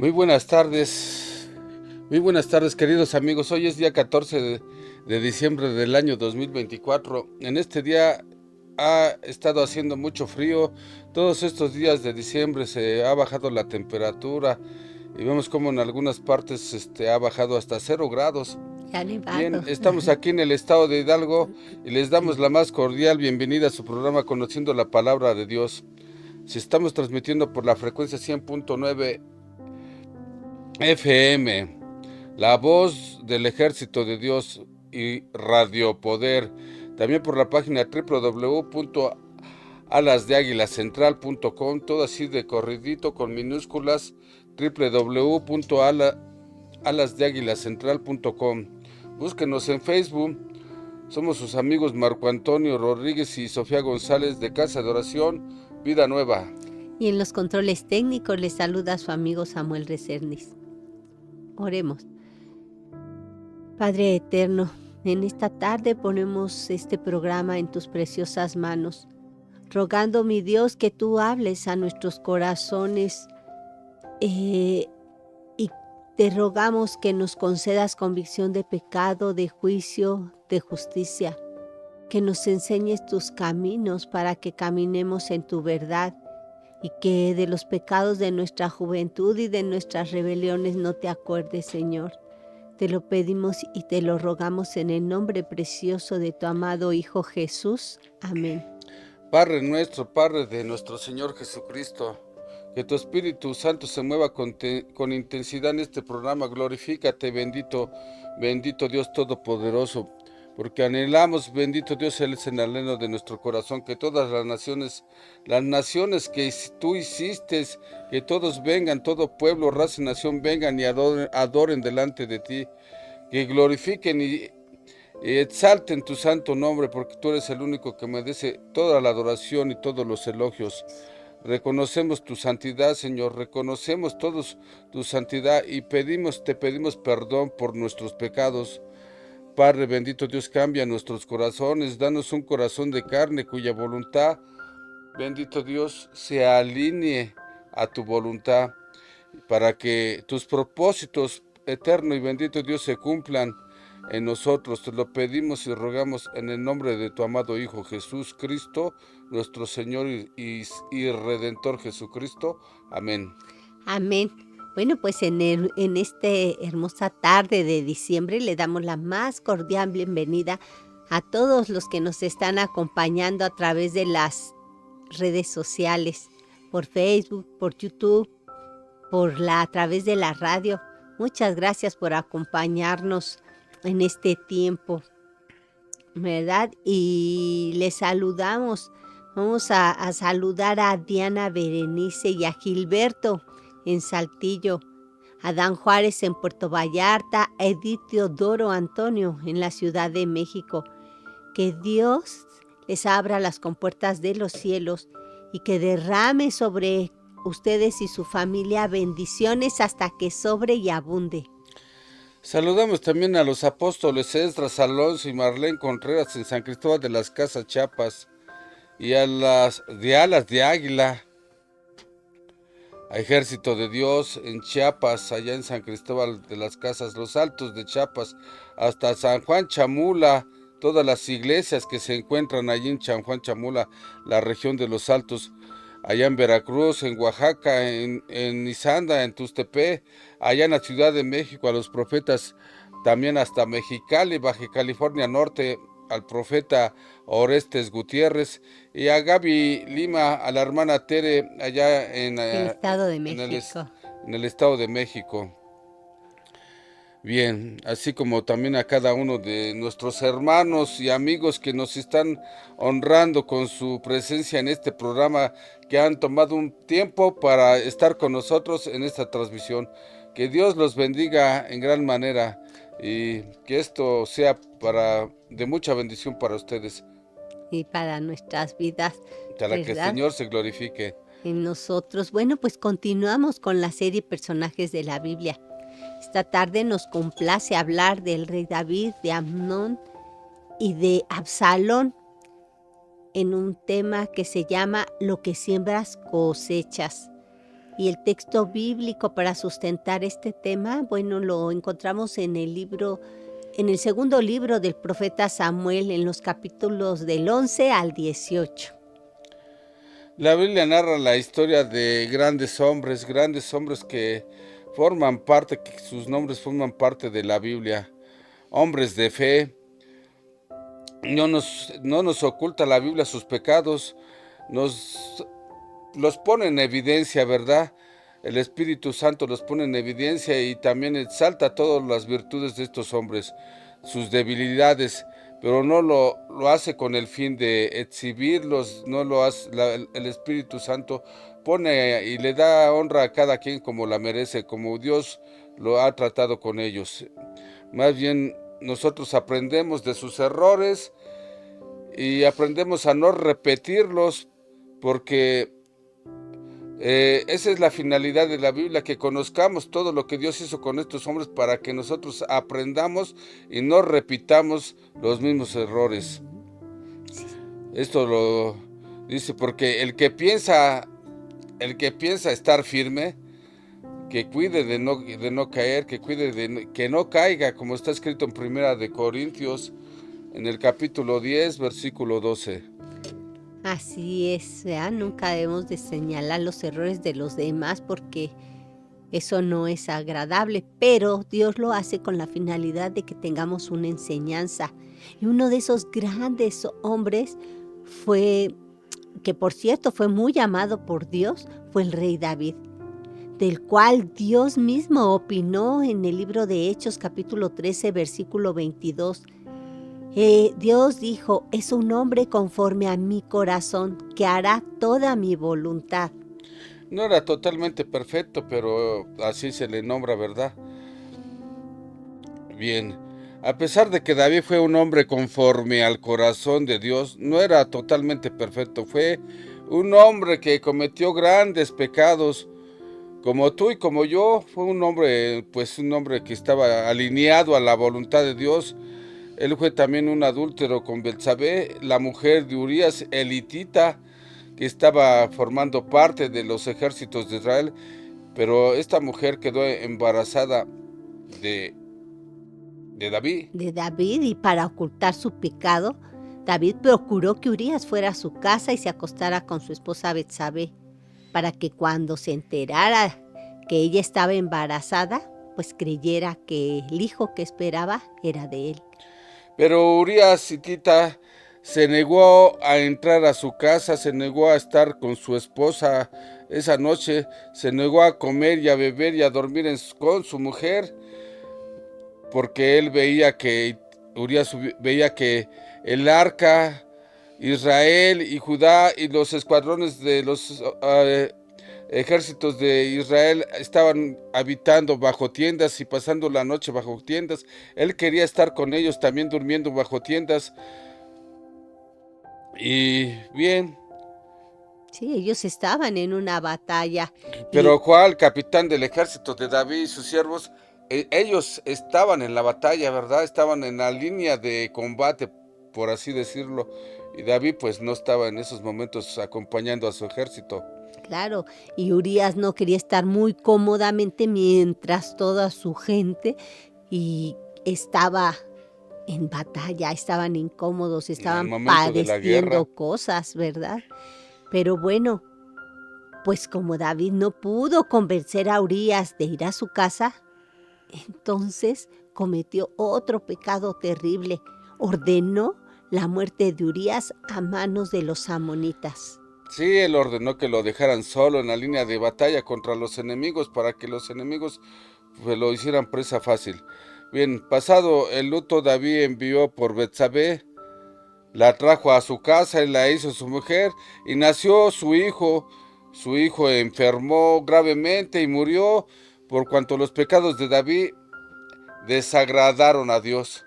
Muy buenas tardes queridos amigos. Hoy es día 14 de diciembre del año 2024. En este día ha estado haciendo mucho frío. Todos estos días de diciembre se ha bajado la temperatura y vemos como en algunas partes ha bajado hasta 0 grados. Ya Bien, nevado. estamos aquí en el estado de Hidalgo y les damos la más cordial bienvenida a su programa Conociendo la Palabra de Dios. Si estamos transmitiendo por la frecuencia 100.9 FM, La Voz del Ejército de Dios y Radio Poder. También por la página www.alasdeaguilacentral.com, todo así de corridito con minúsculas, www.alasdeaguilacentral.com. Búsquenos en Facebook. Somos sus amigos Marco Antonio Rodríguez y Sofía González de Casa de Oración Vida Nueva. Y en los controles técnicos les saluda a su amigo Samuel Recernis. Oremos. Padre eterno, en esta tarde ponemos este programa en tus preciosas manos, rogando, mi Dios, que tú hables a nuestros corazones y te rogamos que nos concedas convicción de pecado, de juicio, de justicia, que nos enseñes tus caminos para que caminemos en tu verdad y que de los pecados de nuestra juventud y de nuestras rebeliones no te acuerdes, Señor. Te lo pedimos y te lo rogamos en el nombre precioso de tu amado Hijo Jesús. Amén. Padre nuestro, Padre de nuestro Señor Jesucristo, que tu Espíritu Santo se mueva con intensidad en este programa. Glorifícate, bendito Dios Todopoderoso, porque anhelamos, bendito Dios, Él es el anhelo de nuestro corazón, que todas las naciones que tú hiciste, que todos vengan, todo pueblo, raza y nación vengan y adoren delante de ti, que glorifiquen y exalten tu santo nombre, porque tú eres el único que merece toda la adoración y todos los elogios. Reconocemos tu santidad, Señor, reconocemos todos tu santidad y te pedimos perdón por nuestros pecados. Padre bendito Dios, cambia nuestros corazones, danos un corazón de carne cuya voluntad, bendito Dios, se alinee a tu voluntad, para que tus propósitos, eterno y bendito Dios, se cumplan en nosotros. Te lo pedimos y rogamos en el nombre de tu amado Hijo Jesús Cristo, nuestro Señor y Redentor Jesucristo. Amén. Amén. Bueno, pues en esta hermosa tarde de diciembre le damos la más cordial bienvenida a todos los que nos están acompañando a través de las redes sociales, por Facebook, por YouTube, a través de la radio. Muchas gracias por acompañarnos en este tiempo, ¿verdad? Y les saludamos. Vamos a saludar a Diana Berenice y a Gilberto en Saltillo, a Dan Juárez en Puerto Vallarta, a Edith Teodoro Antonio en la Ciudad de México. Que Dios les abra las compuertas de los cielos y que derrame sobre ustedes y su familia bendiciones hasta que sobre y abunde. Saludamos también a los apóstoles Esdras, Alonso y Marlene Contreras en San Cristóbal de las Casas, Chiapas, y a las de Alas de Águila, a Ejército de Dios en Chiapas, allá en San Cristóbal de las Casas, los Altos de Chiapas, hasta San Juan Chamula, todas las iglesias que se encuentran allí en San Juan Chamula, la región de los Altos, allá en Veracruz, en Oaxaca, en Izanda, en Tuxtepec, allá en la Ciudad de México, a los profetas, también hasta Mexicali, Baja California Norte, al profeta Orestes Gutiérrez, y a Gaby Lima, a la hermana Tere, allá en El Estado de en México. el Estado de México. Bien, así como también a cada uno de nuestros hermanos y amigos que nos están honrando con su presencia en este programa, que han tomado un tiempo para estar con nosotros en esta transmisión. Que Dios los bendiga en gran manera y que esto sea de mucha bendición para ustedes. Y para nuestras vidas, Para que el ¿verdad? Señor se glorifique. En nosotros. Bueno, pues continuamos con la serie Personajes de la Biblia. Esta tarde nos complace hablar del rey David, de Amnón y de Absalón en un tema que se llama Lo que siembras cosechas. Y el texto bíblico para sustentar este tema, bueno, lo encontramos en el segundo libro del profeta Samuel, en los capítulos del 11 al 18. La Biblia narra la historia de grandes hombres que forman parte, que sus nombres forman parte de la Biblia, hombres de fe. No nos oculta la Biblia sus pecados, nos los pone en evidencia, ¿verdad? El Espíritu Santo los pone en evidencia y también exalta todas las virtudes de estos hombres, sus debilidades, pero no lo hace con el fin de exhibirlos, no lo hace, el Espíritu Santo pone y le da honra a cada quien como la merece, como Dios lo ha tratado con ellos. Más bien nosotros aprendemos de sus errores y aprendemos a no repetirlos, porque esa es la finalidad de la Biblia, que conozcamos todo lo que Dios hizo con estos hombres para que nosotros aprendamos y no repitamos los mismos errores. Esto lo dice porque el que piensa estar firme, que cuide de no caer, que cuide que no caiga, como está escrito en Primera de Corintios, en el capítulo 10, versículo 12. Así es, nunca debemos de señalar los errores de los demás porque eso no es agradable, pero Dios lo hace con la finalidad de que tengamos una enseñanza. Y uno de esos grandes hombres que por cierto fue muy amado por Dios, fue el rey David, del cual Dios mismo opinó en el libro de Hechos capítulo 13, versículo 22. Dios dijo, es un hombre conforme a mi corazón, que hará toda mi voluntad. No era totalmente perfecto, pero así se le nombra, ¿verdad? Bien, a pesar de que David fue un hombre conforme al corazón de Dios, no era totalmente perfecto. Fue un hombre que cometió grandes pecados, como tú y como yo. Fue un hombre que estaba alineado a la voluntad de Dios. Él fue también un adúltero con Betsabé, la mujer de Urías elitita, que estaba formando parte de los ejércitos de Israel, pero esta mujer quedó embarazada de David. De David, y para ocultar su pecado, David procuró que Urías fuera a su casa y se acostara con su esposa Betsabé, para que cuando se enterara que ella estaba embarazada, pues creyera que el hijo que esperaba era de él. Pero Urías hitita se negó a entrar a su casa, se negó a estar con su esposa esa noche, se negó a comer y a beber y a dormir con su mujer, porque él Urías veía que el arca, Israel y Judá y los escuadrones de los ejércitos de Israel estaban habitando bajo tiendas y pasando la noche bajo tiendas. Él quería estar con ellos también durmiendo bajo tiendas. Y bien. Sí, ellos estaban en una batalla. Pero Joab, capitán del ejército de David y sus siervos, ellos estaban en la batalla, ¿verdad? Estaban en la línea de combate, por así decirlo. Y David pues no estaba en esos momentos acompañando a su ejército. Claro, y Urías no quería estar muy cómodamente mientras toda su gente estaba en batalla, estaban incómodos, estaban padeciendo cosas, ¿verdad? Pero bueno, pues como David no pudo convencer a Urías de ir a su casa, entonces cometió otro pecado terrible. Ordenó la muerte de Urías a manos de los amonitas. Sí, él ordenó que lo dejaran solo en la línea de batalla contra los enemigos para que los enemigos pues, lo hicieran presa fácil. Bien, pasado el luto, David envió por Betsabé, la trajo a su casa y la hizo su mujer, y nació su hijo. Su hijo enfermó gravemente y murió, por cuanto los pecados de David desagradaron a Dios.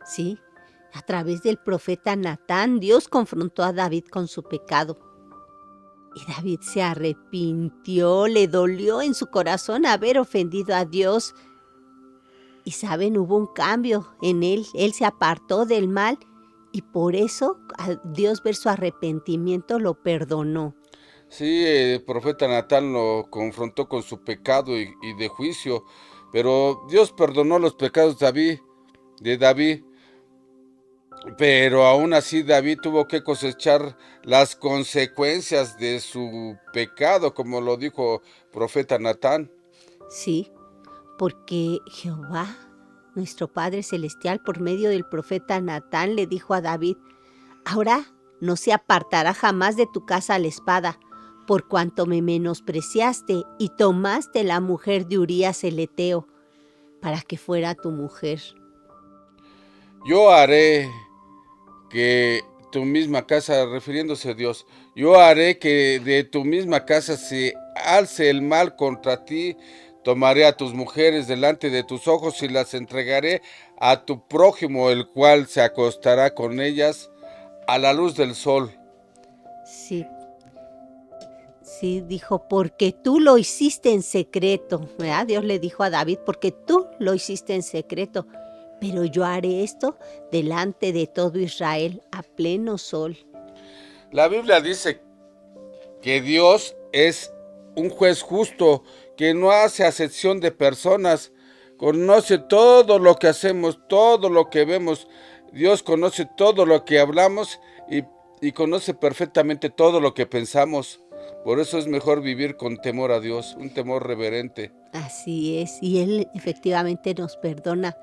Sí, a través del profeta Natán, Dios confrontó a David con su pecado. Y David se arrepintió, le dolió en su corazón haber ofendido a Dios. Y saben, hubo un cambio en él se apartó del mal y por eso al Dios ver su arrepentimiento lo perdonó. Sí, el profeta Natán lo confrontó con su pecado y de juicio, pero Dios perdonó los pecados de David, pero aún así David tuvo que cosechar las consecuencias de su pecado, como lo dijo profeta Natán. Sí, porque Jehová, nuestro Padre Celestial, por medio del profeta Natán, le dijo a David: ahora no se apartará jamás de tu casa la espada, por cuanto me menospreciaste y tomaste la mujer de Urías el Eteo, para que fuera tu mujer. Yo haré que tu misma casa, refiriéndose a Dios, yo haré que de tu misma casa se alce el mal contra ti, tomaré a tus mujeres delante de tus ojos y las entregaré a tu prójimo, el cual se acostará con ellas a la luz del sol. Sí, sí, dijo, porque tú lo hiciste en secreto, ¿verdad? Dios le dijo a David, porque tú lo hiciste en secreto, pero yo haré esto delante de todo Israel a pleno sol. La Biblia dice que Dios es un juez justo, que no hace acepción de personas, conoce todo lo que hacemos, todo lo que vemos. Dios conoce todo lo que hablamos y conoce perfectamente todo lo que pensamos. Por eso es mejor vivir con temor a Dios, un temor reverente. Así es, y Él efectivamente nos perdona,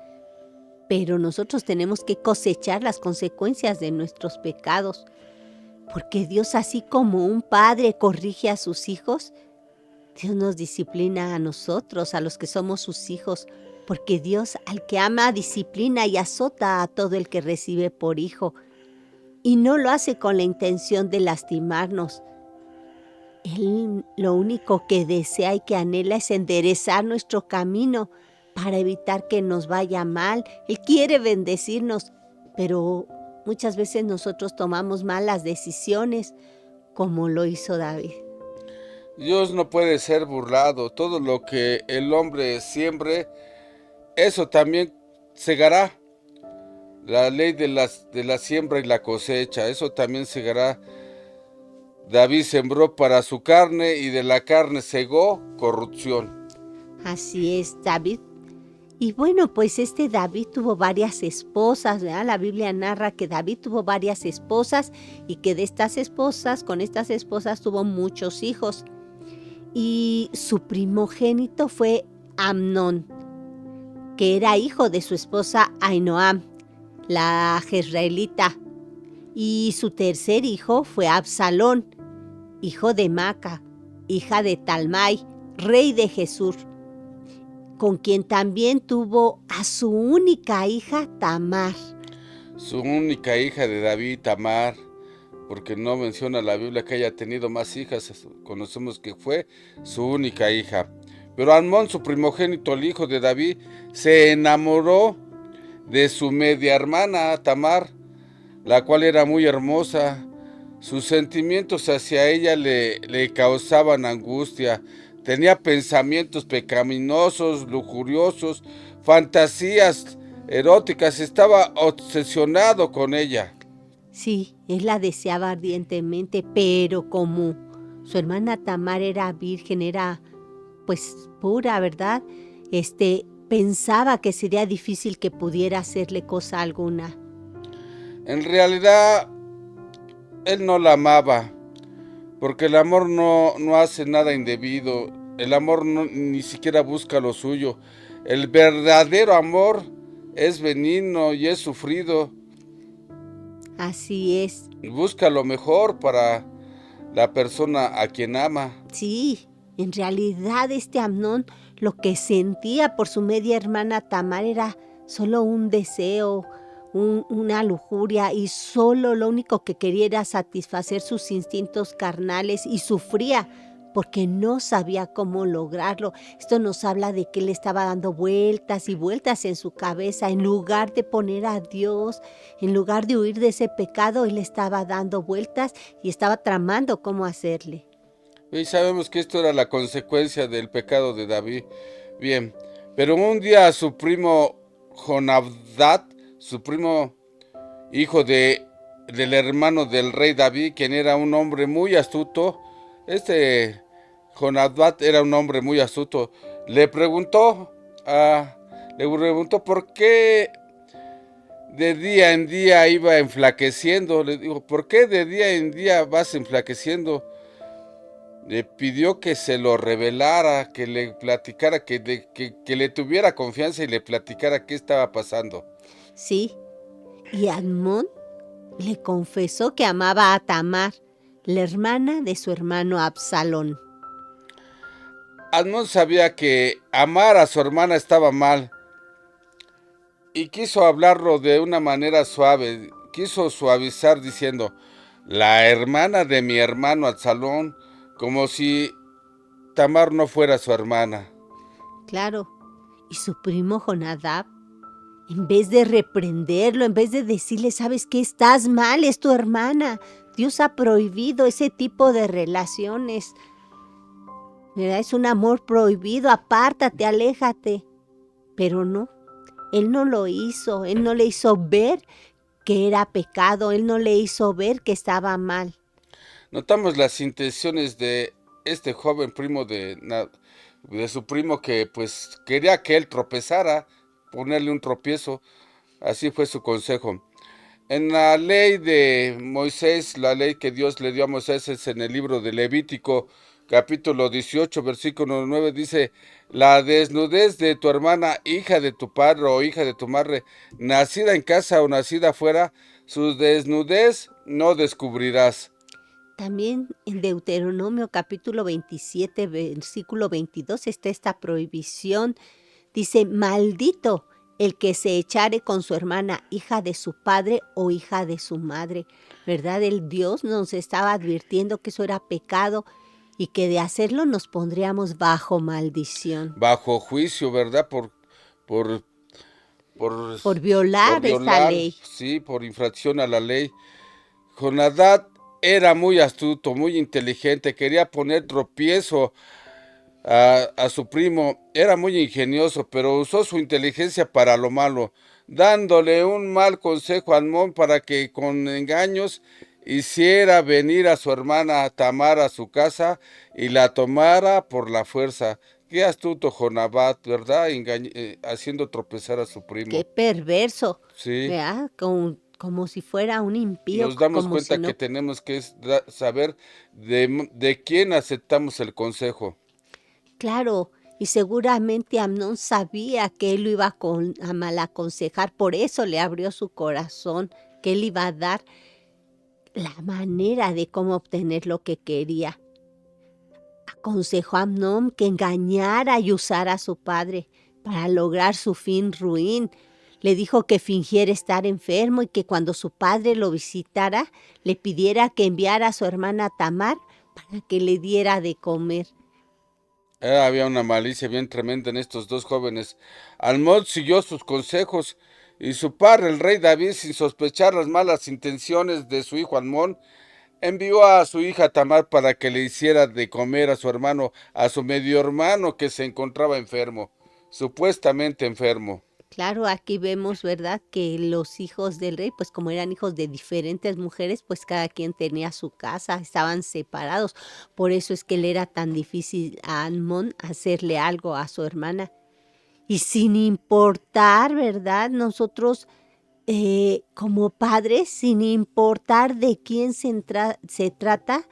pero nosotros tenemos que cosechar las consecuencias de nuestros pecados, porque Dios, así como un padre corrige a sus hijos, Dios nos disciplina a nosotros, a los que somos sus hijos, porque Dios al que ama disciplina y azota a todo el que recibe por hijo, y no lo hace con la intención de lastimarnos. Él lo único que desea y que anhela es enderezar nuestro camino para evitar que nos vaya mal. Él quiere bendecirnos, pero muchas veces nosotros tomamos malas decisiones, como lo hizo David. Dios no puede ser burlado. Todo lo que el hombre siembre, eso también segará. La ley de la siembra y la cosecha, eso también segará. David sembró para su carne y de la carne segó corrupción. Así es, David. Y bueno, pues David tuvo varias esposas, ¿verdad? La Biblia narra que David tuvo varias esposas y que de estas esposas, con estas esposas tuvo muchos hijos. Y su primogénito fue Amnón, que era hijo de su esposa Ahinoam, la jezreelita. Y su tercer hijo fue Absalón, hijo de Maca, hija de Talmai, rey de Gesur, con quien también tuvo a su única hija Tamar. Su única hija de David, Tamar, porque no menciona la Biblia que haya tenido más hijas, conocemos que fue su única hija. Pero Amnón, su primogénito, el hijo de David, se enamoró de su media hermana Tamar, la cual era muy hermosa. Sus sentimientos hacia ella le causaban angustia. Tenía pensamientos pecaminosos, lujuriosos, fantasías eróticas. Estaba obsesionado con ella. Sí, él la deseaba ardientemente, pero como su hermana Tamar era virgen, era pues pura, ¿verdad? Pensaba que sería difícil que pudiera hacerle cosa alguna. En realidad, él no la amaba, porque el amor no hace nada indebido. El amor ni siquiera busca lo suyo. El verdadero amor es benigno y es sufrido. Así es. Busca lo mejor para la persona a quien ama. Sí, en realidad Amnón lo que sentía por su media hermana Tamar era solo un deseo, una lujuria, y solo lo único que quería era satisfacer sus instintos carnales, y sufría porque no sabía cómo lograrlo. Esto nos habla de que él estaba dando vueltas y vueltas en su cabeza. En lugar de poner a Dios, en lugar de huir de ese pecado, él estaba dando vueltas y estaba tramando cómo hacerle. Y sabemos que esto era la consecuencia del pecado de David. Bien, pero un día su primo Jonadab, su primo hijo del hermano del rey David, quien era un hombre muy astuto, Este Jonadab era un hombre muy astuto. Le preguntó, por qué de día en día iba enflaqueciendo. Le dijo, ¿por qué de día en día vas enflaqueciendo? Le pidió que se lo revelara, que le platicara, que le tuviera confianza y le platicara qué estaba pasando. Sí, y Amnón le confesó que amaba a Tamar, la hermana de su hermano Absalón. Amnón sabía que amar a su hermana estaba mal y quiso hablarlo de una manera suave, quiso suavizar diciendo, la hermana de mi hermano Absalón, como si Tamar no fuera su hermana. Claro, y su primo Jonadab, en vez de reprenderlo, en vez de decirle, ¿sabes qué? Estás mal, es tu hermana. Dios ha prohibido ese tipo de relaciones. ¿Verdad? Es un amor prohibido, apártate, aléjate. Pero no, él no lo hizo, él no le hizo ver que era pecado, él no le hizo ver que estaba mal. Notamos las intenciones de este joven primo de su primo que pues quería que él tropezara, ponerle un tropiezo. Así fue su consejo. En la ley de Moisés, la ley que Dios le dio a Moisés es en el libro de Levítico, capítulo 18, versículo 9, dice, la desnudez de tu hermana, hija de tu padre o hija de tu madre, nacida en casa o nacida afuera, su desnudez no descubrirás. También en Deuteronomio capítulo 27, versículo 22 está esta prohibición. Dice, maldito el que se echare con su hermana, hija de su padre o hija de su madre. ¿Verdad? El Dios nos estaba advirtiendo que eso era pecado y que de hacerlo nos pondríamos bajo maldición. Bajo juicio, ¿verdad? Por, por, Por por violar esa violar, ley. sí, por infracción a la ley. Jonadab era muy astuto, muy inteligente, quería poner tropiezo a su primo, era muy ingenioso, pero usó su inteligencia para lo malo, dándole un mal consejo a Amnón para que con engaños hiciera venir a su hermana Tamar a su casa y la tomara por la fuerza. Qué astuto Jonadab, ¿verdad? Haciendo tropezar a su Qué primo. perverso, Sí. ¿verdad? Como si fuera un impío, Nos damos como si cuenta que no. tenemos que saber de quién aceptamos el consejo. Claro, y seguramente Amnón sabía que él lo iba a mal aconsejar, por eso le abrió su corazón, que él iba a dar la manera de cómo obtener lo que quería. Aconsejó a Amnón que engañara y usara a su padre para lograr su fin ruin. Le dijo que fingiera estar enfermo y que cuando su padre lo visitara, le pidiera que enviara a su hermana Tamar para que le diera de comer. Había una malicia bien tremenda en estos dos jóvenes. Almod siguió sus consejos y su padre, el rey David, sin sospechar las malas intenciones de su hijo Amnón, envió a su hija Tamar para que le hiciera de comer a su hermano, a su medio hermano que se encontraba enfermo, supuestamente enfermo. Claro, aquí vemos, ¿verdad?, que los hijos del rey, pues como eran hijos de diferentes mujeres, pues cada quien tenía su casa, estaban separados. Por eso es que le era tan difícil a Amnón hacerle algo a su hermana. Y sin importar, ¿verdad?, nosotros como padres, sin importar de quién se trata,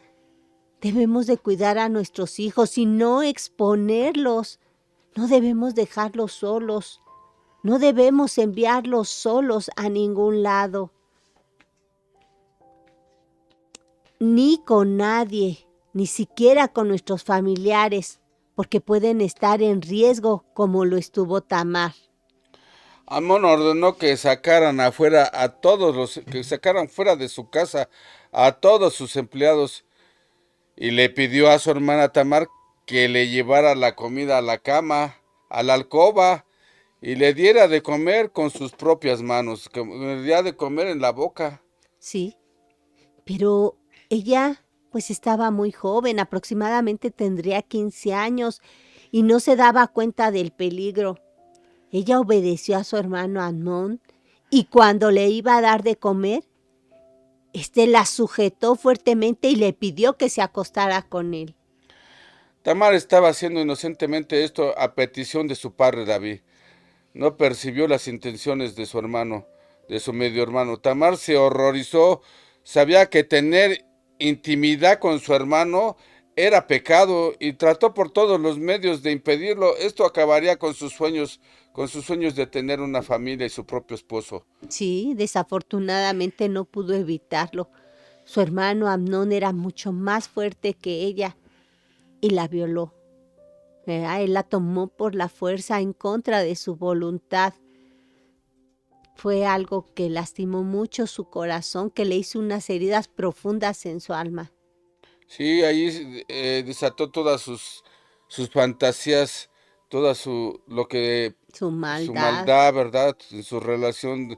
debemos de cuidar a nuestros hijos y no exponerlos. No debemos dejarlos solos. No debemos enviarlos solos a ningún lado, ni con nadie, ni siquiera con nuestros familiares, porque pueden estar en riesgo como lo estuvo Tamar. Amón ordenó que sacaran afuera que sacaran fuera de su casa a todos sus empleados y le pidió a su hermana Tamar que le llevara la comida a la cama, a la alcoba y le diera de comer con sus propias manos, que le diera de comer en la boca. Sí, pero ella pues estaba muy joven, aproximadamente tendría 15 años y no se daba cuenta del peligro. Ella obedeció a su hermano Amnón y cuando le iba a dar de comer, la sujetó fuertemente y le pidió que se acostara con él. Tamar estaba haciendo inocentemente esto a petición de su padre David. No percibió las intenciones de su hermano, de su medio hermano. Tamar se horrorizó, sabía que tener intimidad con su hermano era pecado y trató por todos los medios de impedirlo. Esto acabaría con sus sueños de tener una familia y su propio esposo. Sí, desafortunadamente no pudo evitarlo. Su hermano Amnón era mucho más fuerte que ella y la violó. Él la tomó por la fuerza en contra de su voluntad. Fue algo que lastimó mucho su corazón, que le hizo unas heridas profundas en su alma. Sí, ahí desató todas sus fantasías, toda Su su maldad. maldad, ¿verdad? En su relación,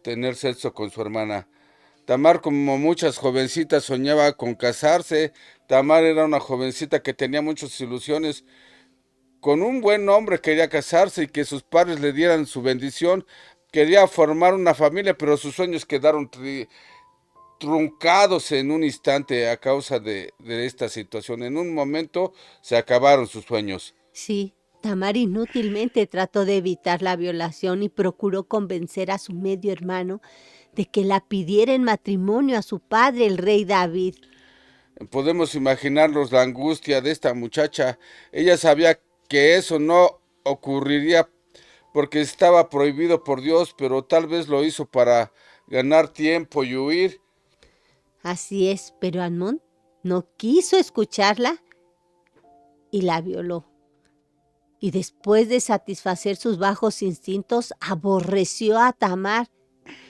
tener sexo con su hermana. Tamar, como muchas jovencitas, soñaba con casarse. Tamar era una jovencita que tenía muchas ilusiones. Con un buen hombre quería casarse y que sus padres le dieran su bendición. Quería formar una familia, pero sus sueños quedaron truncados en un instante a causa de esta situación. En un momento se acabaron sus sueños. Sí, Tamar inútilmente trató de evitar la violación y procuró convencer a su medio hermano de que la pidiera en matrimonio a su padre, el rey David. Podemos imaginarnos la angustia de esta muchacha. Ella sabía que eso no ocurriría porque estaba prohibido por Dios, pero tal vez lo hizo para ganar tiempo y huir. Así es, pero Amnón no quiso escucharla y la violó. Y después de satisfacer sus bajos instintos, aborreció a Tamar.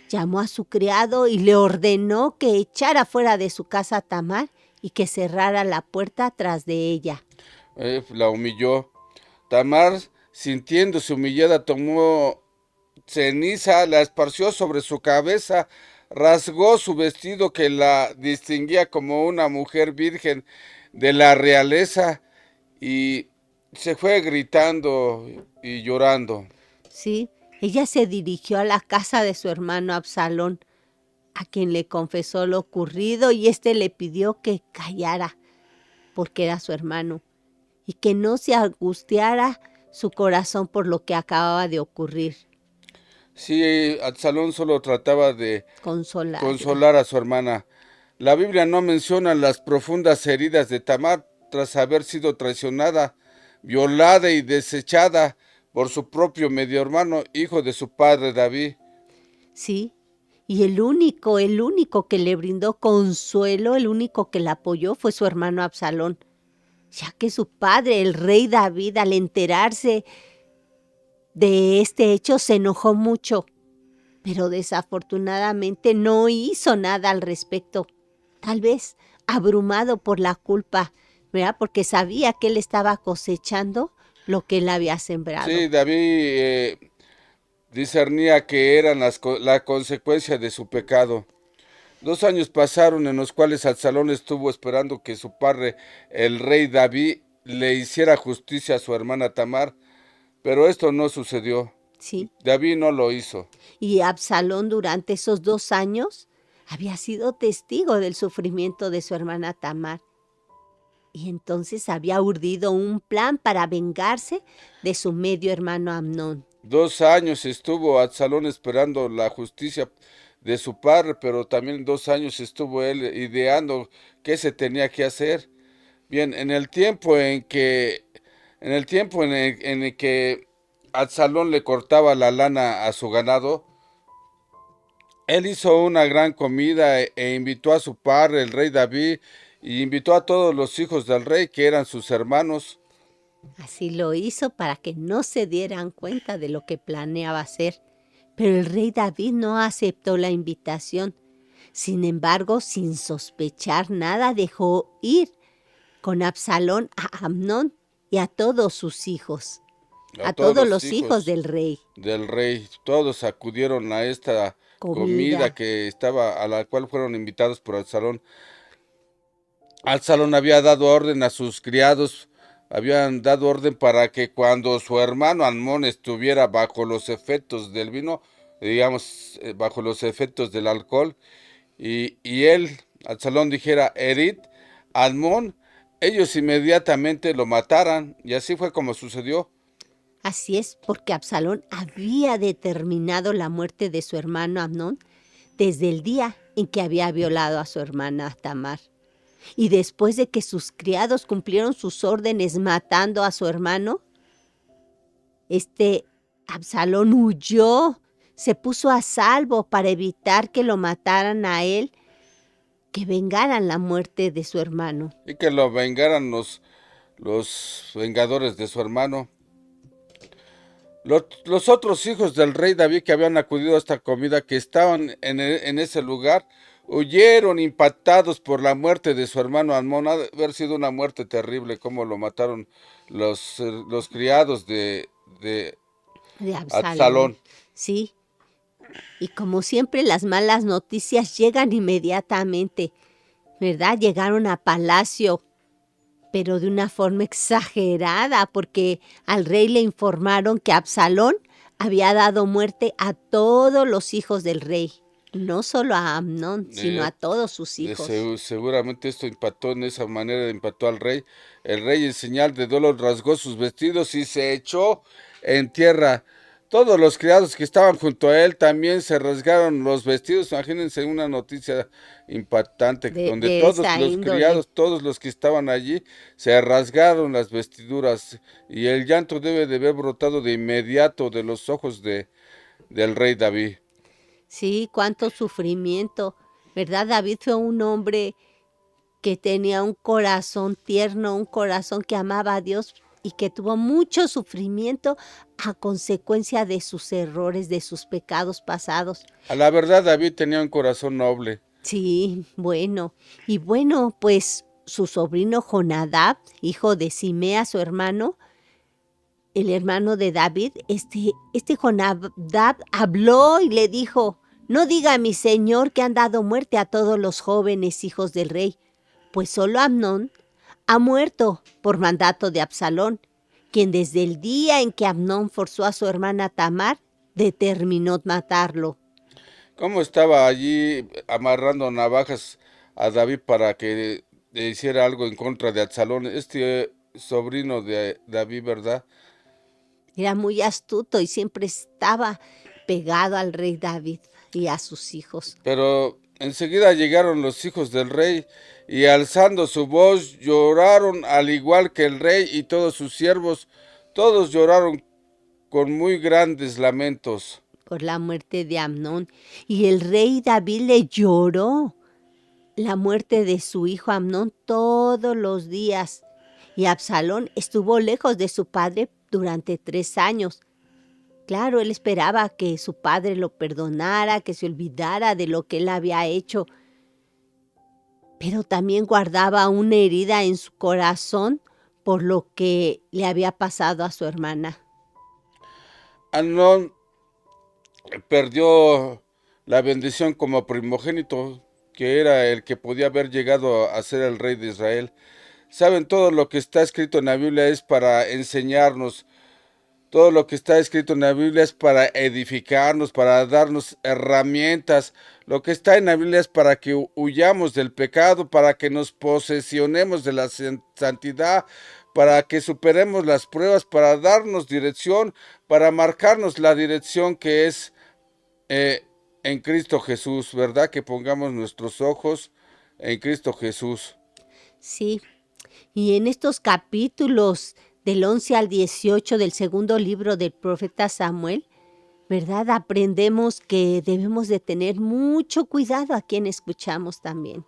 Llamó a su criado y le ordenó que echara fuera de su casa a Tamar y que cerrara la puerta tras de ella. La humilló. Tamar, sintiéndose humillada, tomó ceniza, la esparció sobre su cabeza, rasgó su vestido que la distinguía como una mujer virgen de la realeza y se fue gritando y llorando. Sí, ella se dirigió a la casa de su hermano Absalón, a quien le confesó lo ocurrido y éste le pidió que callara, porque era su hermano, y que no se angustiara su corazón por lo que acababa de ocurrir. Sí, Absalón solo trataba de Consolarla. consolar a su hermana. La Biblia no menciona las profundas heridas de Tamar tras haber sido traicionada, violada y desechada por su propio medio hermano, hijo de su padre David. Sí, y el único que le brindó consuelo, el único que la apoyó fue su hermano Absalón, ya que su padre, el rey David, al enterarse de este hecho se enojó mucho, pero desafortunadamente no hizo nada al respecto, tal vez abrumado por la culpa, ¿verdad? Porque sabía que él estaba cosechando lo que él había sembrado. Sí, David discernía que eran la consecuencia de su pecado. 2 años pasaron en los cuales Absalón estuvo esperando que su padre, el rey David, le hiciera justicia a su hermana Tamar, pero esto no sucedió. Sí, David no lo hizo. y Absalón durante esos 2 años había sido testigo del sufrimiento de su hermana Tamar. Y entonces había urdido un plan para vengarse de su medio hermano Amnón. 2 años estuvo Absalón esperando la justicia de su padre, pero también 2 años estuvo él ideando qué se tenía que hacer. Bien, en el que Absalón le cortaba la lana a su ganado, él hizo una gran comida e invitó a su padre, el rey David, y invitó a todos los hijos del rey, que eran sus hermanos. Así lo hizo para que no se dieran cuenta de lo que planeaba hacer. Pero el rey David no aceptó la invitación. Sin embargo, sin sospechar nada, dejó ir con Absalón a Amnón y a todos sus hijos, A a todos todos los los hijos hijos del rey. del rey, todos acudieron a esta comida Comida. a la cual fueron invitados por Absalón. Absalón había dado orden a sus criados, habían dado orden para que cuando su hermano Amnón estuviera bajo los efectos del vino, digamos, bajo los efectos del alcohol, y él, Absalón, dijera, herid, Amnón, ellos inmediatamente lo mataran, y así fue como sucedió. Así es, porque Absalón había determinado la muerte de su hermano Amnón desde el día en que había violado a su hermana Tamar. Y después de que sus criados cumplieron sus órdenes matando a su hermano, Absalón huyó, se puso a salvo para evitar que lo mataran a él, que vengaran la muerte de su hermano. Y que lo vengaran los vengadores de su hermano. Los otros hijos del rey David que habían acudido a esta comida, que estaban en ese lugar, huyeron impactados por la muerte de su hermano Amnón. Ha de haber sido una muerte terrible, como lo mataron los criados de De Absalón. Absalón. Sí, y como siempre las malas noticias llegan inmediatamente, ¿verdad? Llegaron a palacio, pero de una forma exagerada, porque al rey le informaron que Absalón había dado muerte a todos los hijos del rey, no solo a Amnón, sino a todos sus hijos. Seguramente esto impactó, en esa manera impactó al rey. El rey, en señal de dolor, rasgó sus vestidos y se echó en tierra. Todos los criados que estaban junto a él también se rasgaron los vestidos. Imagínense una noticia impactante, donde De todos esa los índole. criados, todos los que estaban allí, se rasgaron las vestiduras, y el llanto debe de haber brotado de inmediato de los ojos del rey David. Sí, cuánto sufrimiento, ¿verdad? David fue un hombre que tenía un corazón tierno, un corazón que amaba a Dios y que tuvo mucho sufrimiento a consecuencia de sus errores, de sus pecados pasados. A la verdad, David tenía un corazón noble. Sí, bueno. Y bueno, pues su sobrino Jonadab, hijo de Simea, su hermano, el hermano de David, Jonadab habló y le dijo: no diga a mi señor que han dado muerte a todos los jóvenes hijos del rey, pues solo Amnón ha muerto por mandato de Absalón, quien desde el día en que Amnón forzó a su hermana Tamar, determinó matarlo. ¿Cómo estaba allí amarrando navajas a David para que le hiciera algo en contra de Absalón? Sobrino de David, ¿verdad? Era muy astuto y siempre estaba pegado al rey David y a sus hijos. Pero enseguida llegaron los hijos del rey y, alzando su voz, lloraron al igual que el rey y todos sus siervos. Todos lloraron con muy grandes lamentos Por la muerte de Amnón. Y el rey David le lloró la muerte de su hijo Amnón todos los días. Y Absalón estuvo lejos de su padre durante 3 años. Claro, él esperaba que su padre lo perdonara, que se olvidara de lo que él había hecho, pero también guardaba una herida en su corazón por lo que le había pasado a su hermana. Amnón perdió la bendición como primogénito, que era el que podía haber llegado a ser el rey de Israel. Saben, todo lo que está escrito en la Biblia es para enseñarnos. Todo lo que está escrito en la Biblia es para edificarnos, para darnos herramientas. Lo que está en la Biblia es para que huyamos del pecado, para que nos posesionemos de la santidad, para que superemos las pruebas, para darnos dirección, para marcarnos la dirección que es en Cristo Jesús, ¿verdad? Que pongamos nuestros ojos en Cristo Jesús. Sí, y en estos capítulos del 11 al 18 del segundo libro del profeta Samuel, ¿verdad? Aprendemos que debemos de tener mucho cuidado a quien escuchamos también,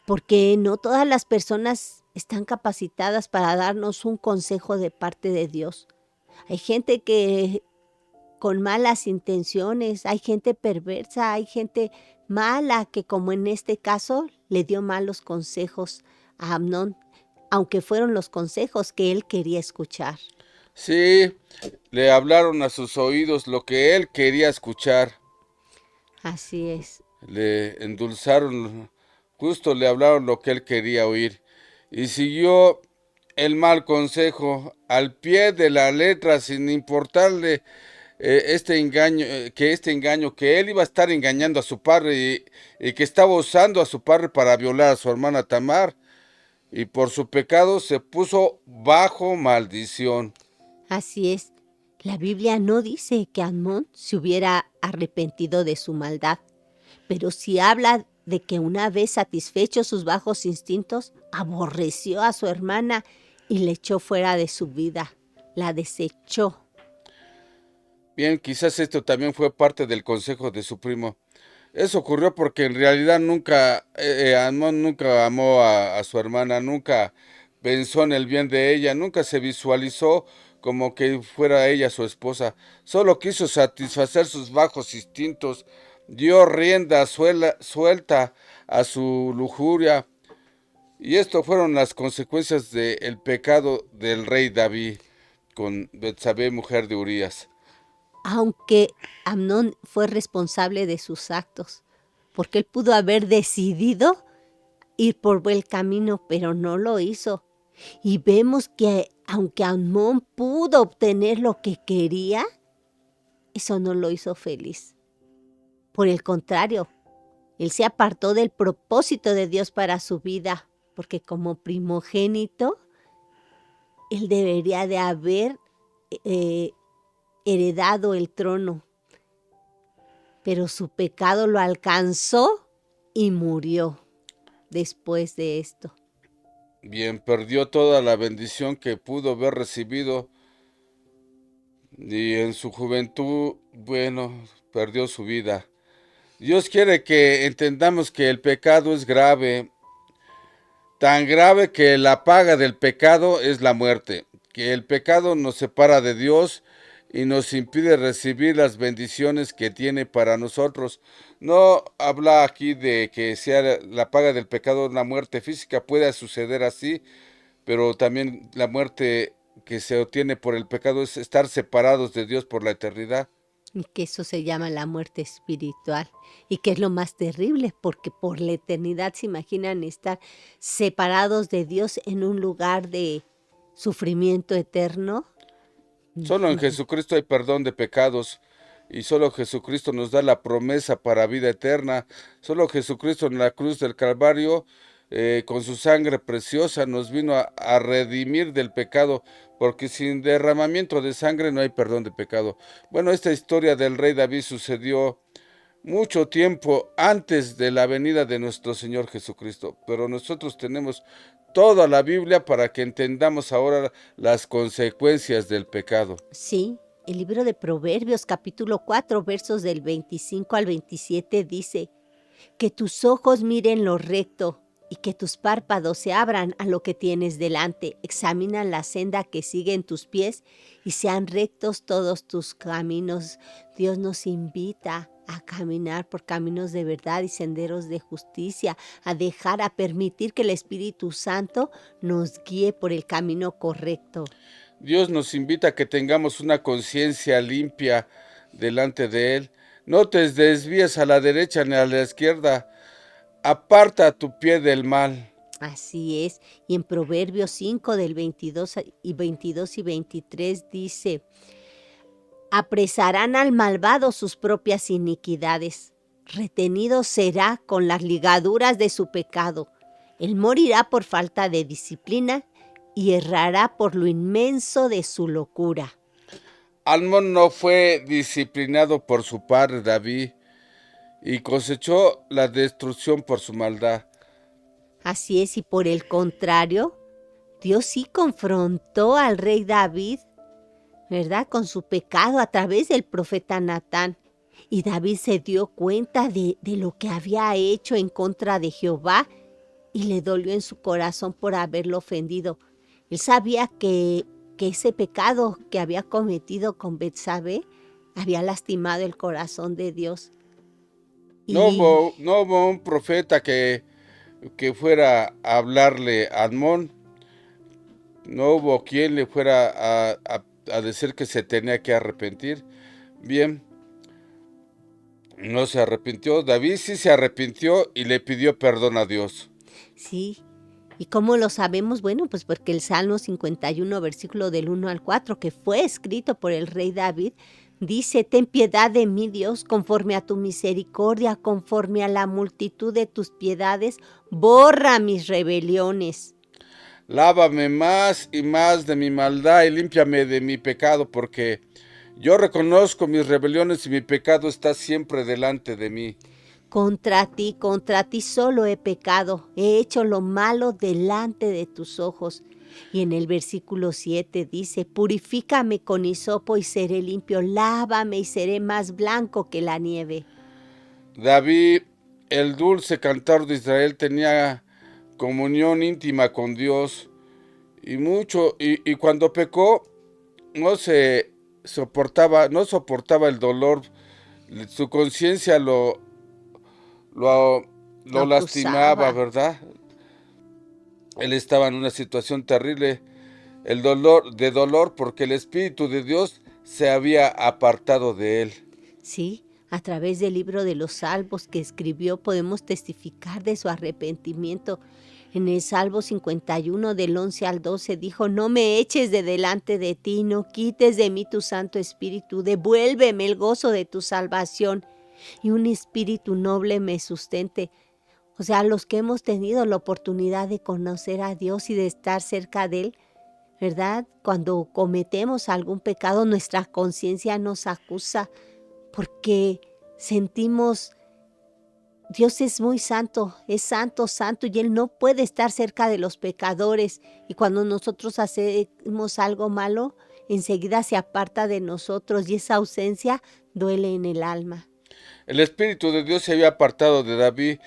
porque no todas las personas están capacitadas para darnos un consejo de parte de Dios. Hay gente que con malas intenciones, hay gente perversa, hay gente mala que, como en este caso, le dio malos consejos a Amnón, aunque fueron los consejos que él quería escuchar. Sí, le hablaron a sus oídos lo que él quería escuchar. Así es. Le endulzaron, justo le hablaron lo que él quería oír. Y siguió el mal consejo al pie de la letra, sin importarle este engaño, que él iba a estar engañando a su padre, y que estaba usando a su padre para violar a su hermana Tamar. y por su pecado se puso bajo maldición. Así es. La Biblia no dice que Amnón se hubiera arrepentido de su maldad, pero sí habla de que una vez satisfechos sus bajos instintos, aborreció a su hermana y le echó fuera de su vida, la desechó. Bien, quizás esto también fue parte del consejo de su primo. Eso ocurrió porque en realidad Amnón nunca amó a su hermana, nunca pensó en el bien de ella, nunca se visualizó como que fuera ella su esposa. Solo quiso satisfacer sus bajos instintos, dio rienda suelta a su lujuria. Y esto fueron las consecuencias del pecado del rey David con Betsabé, mujer de Urías. Aunque Amnón fue responsable de sus actos, porque él pudo haber decidido ir por buen camino, pero no lo hizo. Y vemos que aunque Amnón pudo obtener lo que quería, eso no lo hizo feliz. Por el contrario, él se apartó del propósito de Dios para su vida, porque como primogénito, él debería de haber heredado el trono. Pero su pecado lo alcanzó y murió después de esto. Bien, perdió toda la bendición que pudo haber recibido y en su juventud, bueno, perdió su vida. Dios quiere que entendamos que el pecado es grave, tan grave que la paga del pecado es la muerte, que el pecado nos separa de Dios y nos impide recibir las bendiciones que tiene para nosotros. No habla aquí de que sea la paga del pecado la muerte física, puede suceder así, pero también la muerte que se obtiene por el pecado es estar separados de Dios por la eternidad. Y que eso se llama la muerte espiritual. Y que es lo más terrible, porque por la eternidad se imaginan estar separados de Dios en un lugar de sufrimiento eterno. Solo en Jesucristo hay perdón de pecados y solo Jesucristo nos da la promesa para vida eterna. Solo Jesucristo en la cruz del Calvario, con su sangre preciosa, nos vino a redimir del pecado, porque sin derramamiento de sangre no hay perdón de pecado. Bueno, esta historia del rey David sucedió mucho tiempo antes de la venida de nuestro Señor Jesucristo, pero nosotros tenemos toda la Biblia para que entendamos ahora las consecuencias del pecado. Sí, el libro de Proverbios capítulo 4 versos del 25 al 27 dice: que tus ojos miren lo recto y que tus párpados se abran a lo que tienes delante. Examina la senda que siguen tus pies y sean rectos todos tus caminos. Dios nos invita a caminar por caminos de verdad y senderos de justicia, a permitir que el Espíritu Santo nos guíe por el camino correcto. Dios nos invita a que tengamos una conciencia limpia delante de Él. No te desvíes a la derecha ni a la izquierda. Aparta tu pie del mal. Así es. Y en Proverbios 5 del 22 y 23 dice: apresarán al malvado sus propias iniquidades. Retenido será con las ligaduras de su pecado. Él morirá por falta de disciplina y errará por lo inmenso de su locura. Amnón no fue disciplinado por su padre David y cosechó la destrucción por su maldad. Así es, y por el contrario, Dios sí confrontó al rey David, ¿verdad?, con su pecado a través del profeta Natán. Y David se dio cuenta de lo que había hecho en contra de Jehová y le dolió en su corazón por haberlo ofendido. Él sabía que ese pecado que había cometido con Betsabé había lastimado el corazón de Dios. No hubo un profeta que fuera a hablarle a Amnón. No hubo quien le fuera a decir que se tenía que arrepentir. Bien, no se arrepintió. David sí se arrepintió y le pidió perdón a Dios. Sí. ¿Y cómo lo sabemos? Bueno, pues porque el Salmo 51, versículo del 1 al 4, que fue escrito por el rey David, dice: ten piedad de mí, Dios, conforme a tu misericordia, conforme a la multitud de tus piedades, borra mis rebeliones. Lávame más y más de mi maldad y límpiame de mi pecado, porque yo reconozco mis rebeliones y mi pecado está siempre delante de mí. Contra ti solo he pecado, he hecho lo malo delante de tus ojos. Y en el versículo 7 dice, purifícame con hisopo y seré limpio, lávame y seré más blanco que la nieve. David, el dulce cantor de Israel, tenía comunión íntima con Dios y cuando pecó no soportaba el dolor, su conciencia lo, Lo lo lastimaba, acusaba. ¿verdad? Él estaba en una situación terrible, de dolor porque el Espíritu de Dios se había apartado de él. Sí, a través del libro de los Salmos que escribió podemos testificar de su arrepentimiento. En el Salmo 51 del 11 al 12 dijo, no me eches de delante de ti, no quites de mí tu Santo Espíritu, devuélveme el gozo de tu salvación y un espíritu noble me sustente. O sea, los que hemos tenido la oportunidad de conocer a Dios y de estar cerca de Él, ¿verdad? Cuando cometemos algún pecado, nuestra conciencia nos acusa porque sentimos, Dios es muy santo, es santo, santo, y Él no puede estar cerca de los pecadores. Y cuando nosotros hacemos algo malo, enseguida se aparta de nosotros y esa ausencia duele en el alma. El Espíritu de Dios se había apartado de David,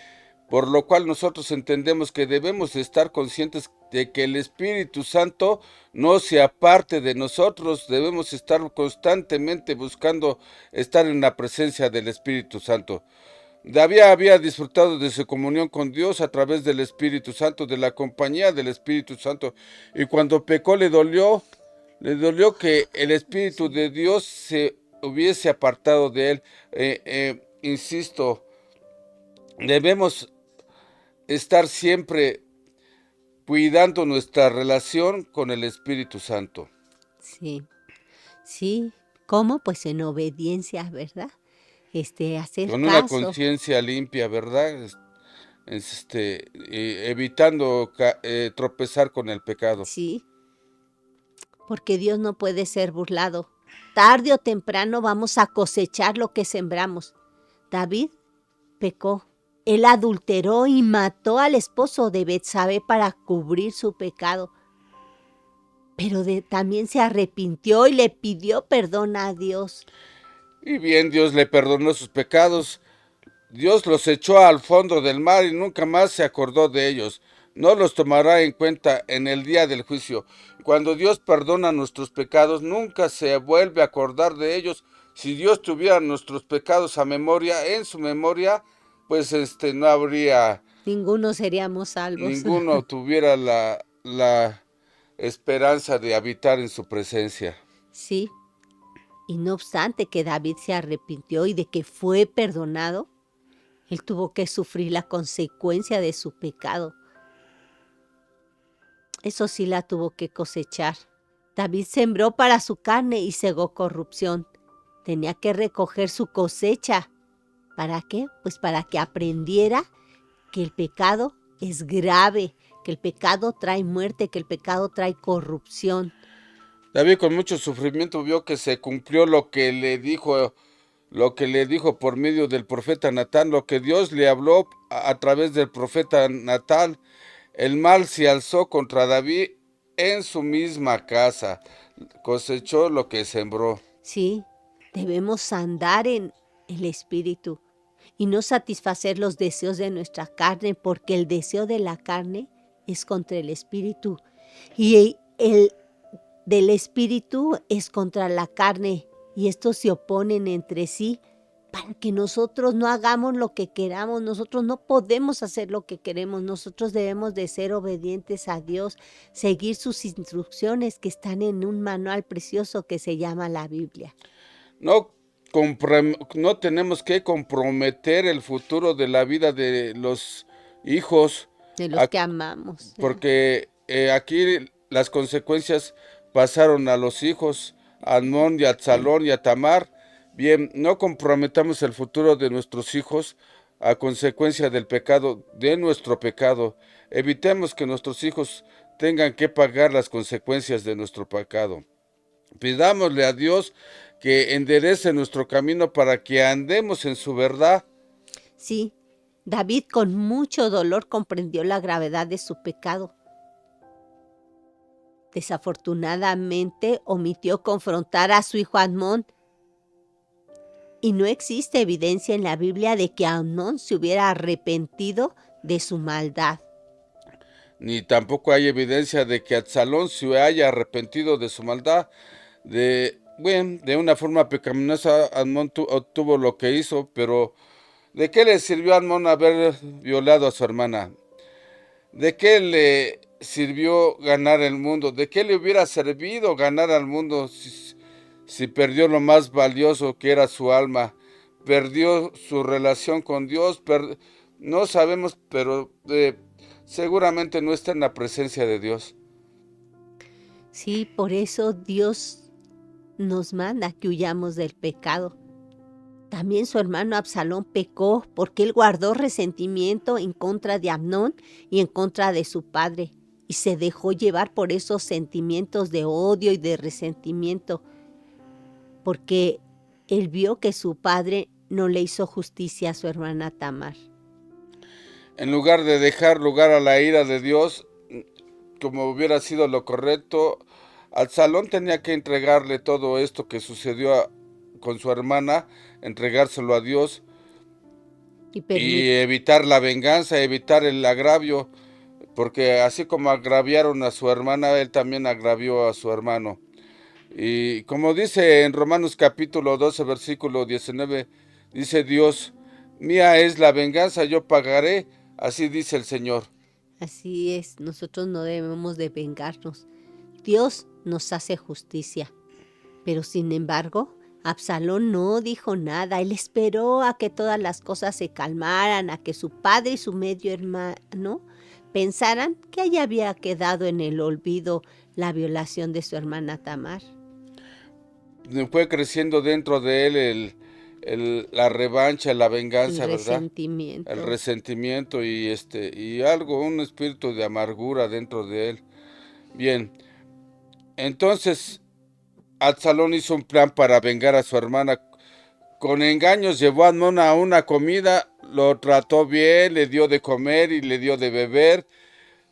por lo cual nosotros entendemos que debemos estar conscientes de que el Espíritu Santo no se aparte de nosotros, debemos estar constantemente buscando estar en la presencia del Espíritu Santo. David había disfrutado de su comunión con Dios a través del Espíritu Santo, de la compañía del Espíritu Santo, y cuando pecó le dolió que el Espíritu de Dios se hubiese apartado de él. Insisto, debemos estar siempre cuidando nuestra relación con el Espíritu Santo. Sí, sí. ¿Cómo? Pues en obediencia, ¿verdad? Hacer Con una caso. conciencia limpia, ¿verdad? Evitando tropezar con el pecado. Sí, porque Dios no puede ser burlado. Tarde o temprano vamos a cosechar lo que sembramos. David pecó. Él adulteró y mató al esposo de Betsabé para cubrir su pecado. Pero también se arrepintió y le pidió perdón a Dios. Y bien, Dios le perdonó sus pecados. Dios los echó al fondo del mar y nunca más se acordó de ellos. No los tomará en cuenta en el día del juicio. Cuando Dios perdona nuestros pecados, nunca se vuelve a acordar de ellos. Si Dios tuviera nuestros pecados a memoria, en su memoria, pues no habría, Ninguno seríamos salvos. ninguno tuviera la esperanza de habitar en su presencia. Sí, y no obstante que David se arrepintió y de que fue perdonado, él tuvo que sufrir la consecuencia de su pecado. Eso sí la tuvo que cosechar. David sembró para su carne y cegó corrupción. Tenía que recoger su cosecha. ¿Para qué? Pues para que aprendiera que el pecado es grave, que el pecado trae muerte, que el pecado trae corrupción. David con mucho sufrimiento vio que se cumplió lo que le dijo por medio del profeta Natán, lo que Dios le habló a través del profeta Natán. El mal se alzó contra David en su misma casa, cosechó lo que sembró. Sí, debemos andar en el Espíritu y no satisfacer los deseos de nuestra carne, porque el deseo de la carne es contra el Espíritu y el del Espíritu es contra la carne, y estos se oponen entre sí para que nosotros no hagamos lo que queramos. Nosotros no podemos hacer lo que queremos. Nosotros debemos de ser obedientes a Dios, seguir sus instrucciones que están en un manual precioso que se llama la Biblia. No, no tenemos que comprometer el futuro de la vida de los hijos, De los que amamos. porque aquí las consecuencias pasaron a los hijos, a Amnón y a Absalón y a Tamar. Bien, no comprometamos el futuro de nuestros hijos a consecuencia del pecado, de nuestro pecado. Evitemos que nuestros hijos tengan que pagar las consecuencias de nuestro pecado. Pidámosle a Dios que enderece nuestro camino para que andemos en su verdad. Sí, David con mucho dolor comprendió la gravedad de su pecado. Desafortunadamente omitió confrontar a su hijo Amnón, y no existe evidencia en la Biblia de que Amnón se hubiera arrepentido de su maldad. Ni tampoco hay evidencia de que Absalón se haya arrepentido de su maldad. De una forma pecaminosa, Amnón obtuvo lo que hizo, pero ¿de qué le sirvió a Amnón haber violado a su hermana? ¿De qué le sirvió ganar el mundo? ¿De qué le hubiera servido ganar al mundo si perdió lo más valioso que era su alma? Perdió su relación con Dios, no sabemos, pero seguramente no está en la presencia de Dios. Sí, por eso Dios nos manda que huyamos del pecado. También su hermano Absalón pecó porque él guardó resentimiento en contra de Amnón y en contra de su padre, y se dejó llevar por esos sentimientos de odio y de resentimiento, porque él vio que su padre no le hizo justicia a su hermana Tamar. En lugar de dejar lugar a la ira de Dios, como hubiera sido lo correcto, Absalón tenía que entregarle todo esto que sucedió con su hermana, entregárselo a Dios y evitar la venganza, evitar el agravio, porque así como agraviaron a su hermana, él también agravió a su hermano. Y como dice en Romanos capítulo 12, versículo 19, dice Dios, mía es la venganza, yo pagaré, así dice el Señor. Así es, nosotros no debemos de vengarnos. Dios nos hace justicia. Pero sin embargo, Absalón no dijo nada. Él esperó a que todas las cosas se calmaran, a que su padre y su medio hermano pensaran que ya había quedado en el olvido la violación de su hermana Tamar. Fue creciendo dentro de él la revancha, la venganza, El ¿verdad? resentimiento. El resentimiento y algo, un espíritu de amargura dentro de él. Bien, entonces Absalón hizo un plan para vengar a su hermana. Con engaños llevó a Amnón a una comida, lo trató bien, le dio de comer y le dio de beber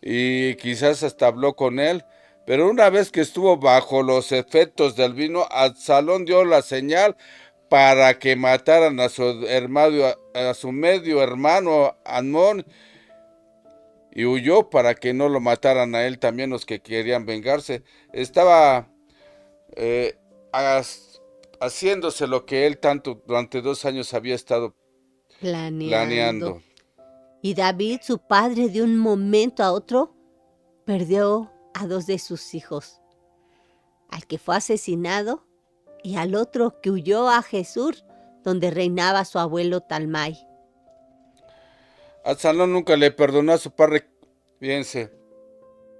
y quizás hasta habló con él. Pero una vez que estuvo bajo los efectos del vino, Absalón dio la señal para que mataran a su medio hermano Amnón, y huyó para que no lo mataran a él también los que querían vengarse. Estaba eh, haciéndose lo que él tanto durante 2 años había estado planeando. Y David, su padre, de un momento a otro, perdió a 2 de sus hijos, al que fue asesinado y al otro que huyó a Jesús, donde reinaba su abuelo Talmai. Absalón nunca le perdonó a su padre. Fíjense,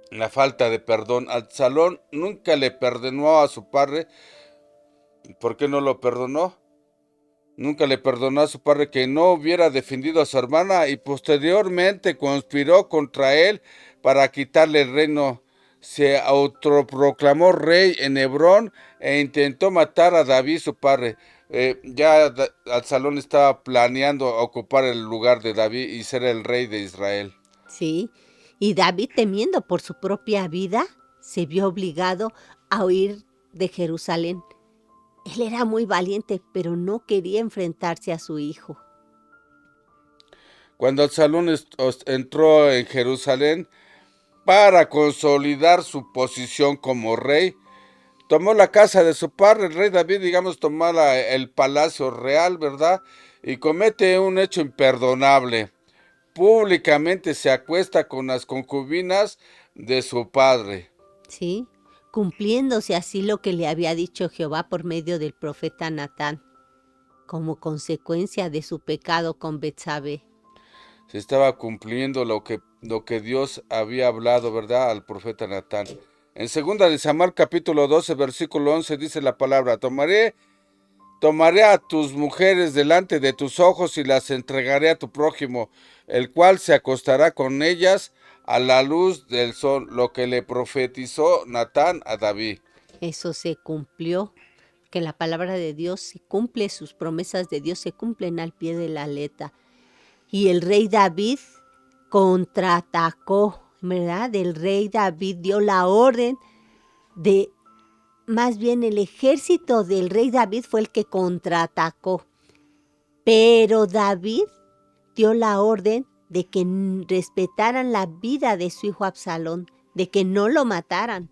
la falta de perdón. Absalón nunca le perdonó a su padre. ¿Por qué no lo perdonó? Nunca le perdonó a su padre que no hubiera defendido a su hermana, y posteriormente conspiró contra él para quitarle el reino. Se autoproclamó rey en Hebrón e intentó matar a David, su padre. Absalón estaba planeando ocupar el lugar de David y ser el rey de Israel. Sí, y David, temiendo por su propia vida, se vio obligado a huir de Jerusalén. Él era muy valiente, pero no quería enfrentarse a su hijo. Cuando Absalón entró en Jerusalén para consolidar su posición como rey, tomó la casa de su padre, el rey David, digamos, tomó el palacio real, ¿verdad? Y comete un hecho imperdonable. Públicamente se acuesta con las concubinas de su padre. Sí, cumpliéndose así lo que le había dicho Jehová por medio del profeta Natán, como consecuencia de su pecado con Betsabé. Se estaba cumpliendo lo que Dios había hablado, ¿verdad?, al profeta Natán. En 2 de Samuel capítulo 12, versículo 11 dice la palabra: Tomaré a tus mujeres delante de tus ojos y las entregaré a tu prójimo, el cual se acostará con ellas a la luz del sol, lo que le profetizó Natán a David. Eso se cumplió, que la palabra de Dios se cumple, sus promesas de Dios se cumplen al pie de la letra. Y el rey David contraatacó, ¿verdad? El rey David dio la orden de, más bien el ejército del rey David fue el que contraatacó. Pero David dio la orden de que respetaran la vida de su hijo Absalón, de que no lo mataran.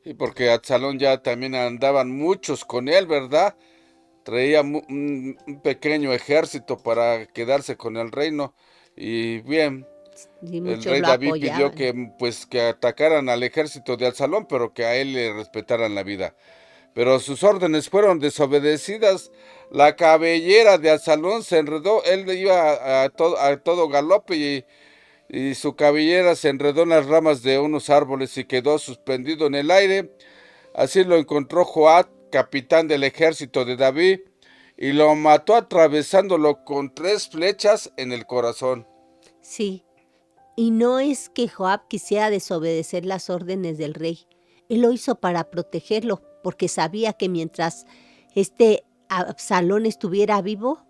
Y porque Absalón ya también andaban muchos con él, ¿verdad? Traía un pequeño ejército para quedarse con el reino. Y bien, Y el muchos rey lo David pidió apoyaban. que atacaran al ejército de Absalón, pero que a él le respetaran la vida. Pero sus órdenes fueron desobedecidas. La cabellera de Absalón se enredó, él iba a todo galope y su cabellera se enredó en las ramas de unos árboles y quedó suspendido en el aire. Así lo encontró Joab, capitán del ejército de David, y lo mató atravesándolo con 3 flechas en el corazón. Sí, y no es que Joab quisiera desobedecer las órdenes del rey. Él lo hizo para protegerlo, porque sabía que mientras este Absalón estuviera vivo,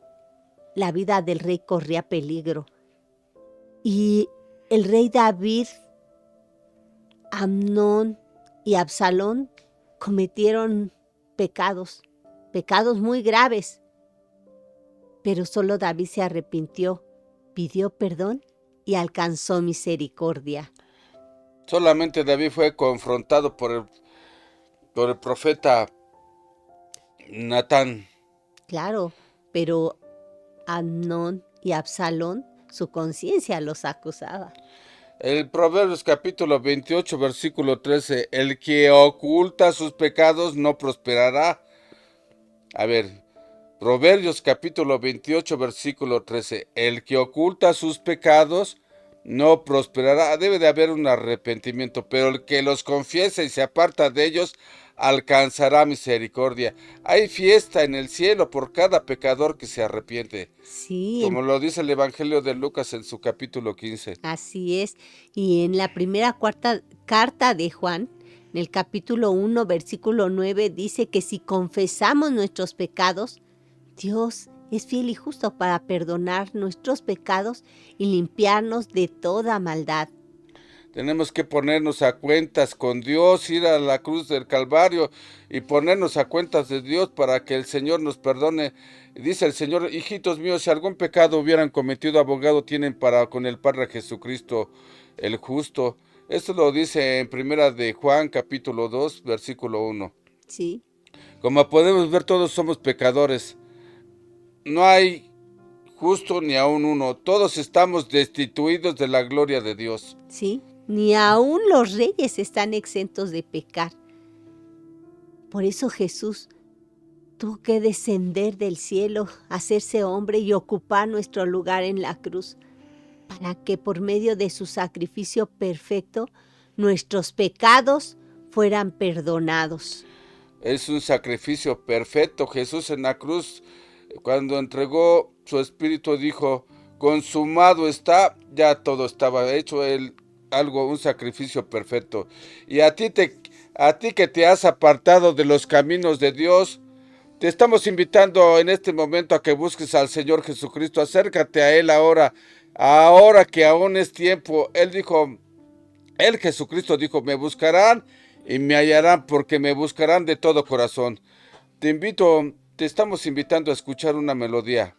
la vida del rey corría peligro. Y el rey David, Amnón y Absalón cometieron pecados, pecados muy graves. Pero solo David se arrepintió, pidió perdón y alcanzó misericordia. Solamente David fue confrontado por el profeta Natán. Claro, pero Amnón y Absalón, su conciencia los acusaba. El Proverbios capítulo 28, versículo 13, el que oculta sus pecados no prosperará. A ver, Proverbios capítulo 28, versículo 13, el que oculta sus pecados no prosperará. Debe de haber un arrepentimiento, pero el que los confiesa y se aparta de ellos alcanzará misericordia. Hay fiesta en el cielo por cada pecador que se arrepiente, Sí, como lo dice el Evangelio de Lucas en su capítulo 15. así es. Y en la primera carta de Juan, en el capítulo 1, versículo 9, dice que si confesamos nuestros pecados, Dios es fiel y justo para perdonar nuestros pecados y limpiarnos de toda maldad. Tenemos que ponernos a cuentas con Dios, ir a la cruz del Calvario y ponernos a cuentas de Dios para que el Señor nos perdone. Dice el Señor, hijitos míos, si algún pecado hubieran cometido, abogado tienen para con el Padre Jesucristo el justo. Esto lo dice en primera de Juan, capítulo 2, versículo 1. Sí, Como podemos ver, todos somos pecadores. No hay justo ni aun uno. Todos estamos destituidos de la gloria de Dios. sí. Ni aun los reyes están exentos de pecar. Por eso Jesús tuvo que descender del cielo, hacerse hombre y ocupar nuestro lugar en la cruz, para que por medio de su sacrificio perfecto nuestros pecados fueran perdonados. Es un sacrificio perfecto. Jesús en la cruz, cuando entregó su espíritu, dijo, consumado está, ya todo estaba hecho, un sacrificio perfecto. Y a ti que te has apartado de los caminos de Dios, te estamos invitando en este momento a que busques al Señor Jesucristo. Acércate a Él ahora que aún es tiempo. Jesucristo dijo, me buscarán y me hallarán porque me buscarán de todo corazón. Te estamos invitando a escuchar una melodía.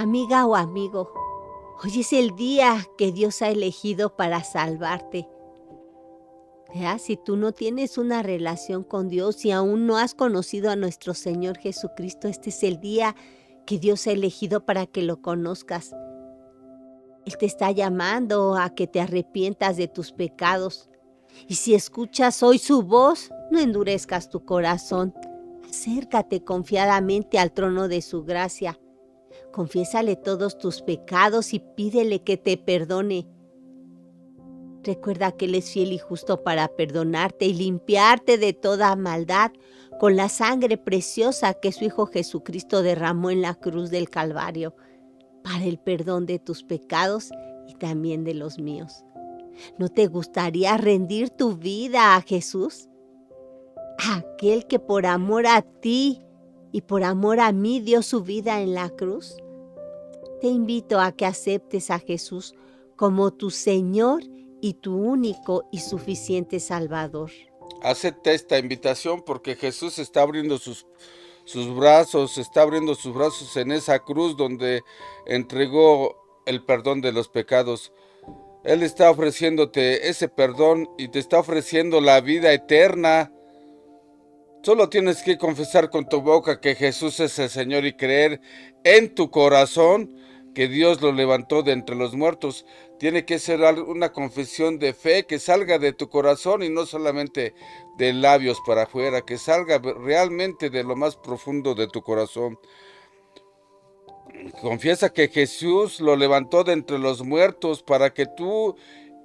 Amiga o amigo, hoy es el día que Dios ha elegido para salvarte. Si tú no tienes una relación con Dios y aún no has conocido a nuestro Señor Jesucristo, este es el día que Dios ha elegido para que lo conozcas. Él te está llamando a que te arrepientas de tus pecados. Y si escuchas hoy su voz, no endurezcas tu corazón. Acércate confiadamente al trono de su gracia. Confiésale todos tus pecados y pídele que te perdone. Recuerda que Él es fiel y justo para perdonarte y limpiarte de toda maldad con la sangre preciosa que su Hijo Jesucristo derramó en la cruz del Calvario para el perdón de tus pecados y también de los míos. ¿No te gustaría rendir tu vida a Jesús? Aquel que por amor a ti y por amor a mí dio su vida en la cruz. Te invito a que aceptes a Jesús como tu Señor y tu único y suficiente Salvador. Acepta esta invitación porque Jesús está abriendo sus brazos, en esa cruz donde entregó el perdón de los pecados. Él está ofreciéndote ese perdón y te está ofreciendo la vida eterna. Solo tienes que confesar con tu boca que Jesús es el Señor y creer en tu corazón que Dios lo levantó de entre los muertos. Tiene que ser una confesión de fe que salga de tu corazón y no solamente de labios para afuera, que salga realmente de lo más profundo de tu corazón. Confiesa que Jesús lo levantó de entre los muertos para que tú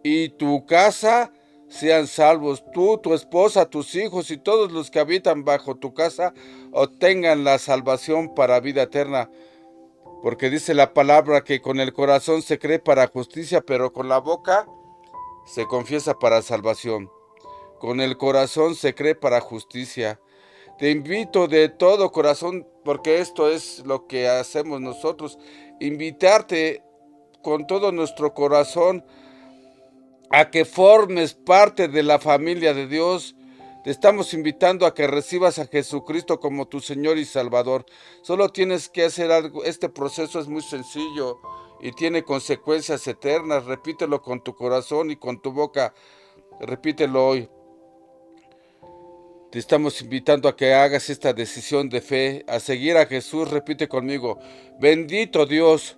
y tu casa sean salvos. Tú, tu esposa, tus hijos y todos los que habitan bajo tu casa obtengan la salvación para vida eterna. Porque dice la palabra que con el corazón se cree para justicia, pero con la boca se confiesa para salvación. Con el corazón se cree para justicia. Te invito de todo corazón, porque esto es lo que hacemos nosotros, invitarte con todo nuestro corazón a que formes parte de la familia de Dios. Te estamos invitando a que recibas a Jesucristo como tu Señor y Salvador. Solo tienes que hacer algo. Este proceso es muy sencillo y tiene consecuencias eternas. Repítelo con tu corazón y con tu boca. Repítelo hoy. Te estamos invitando a que hagas esta decisión de fe, a seguir a Jesús. Repite conmigo: bendito Dios,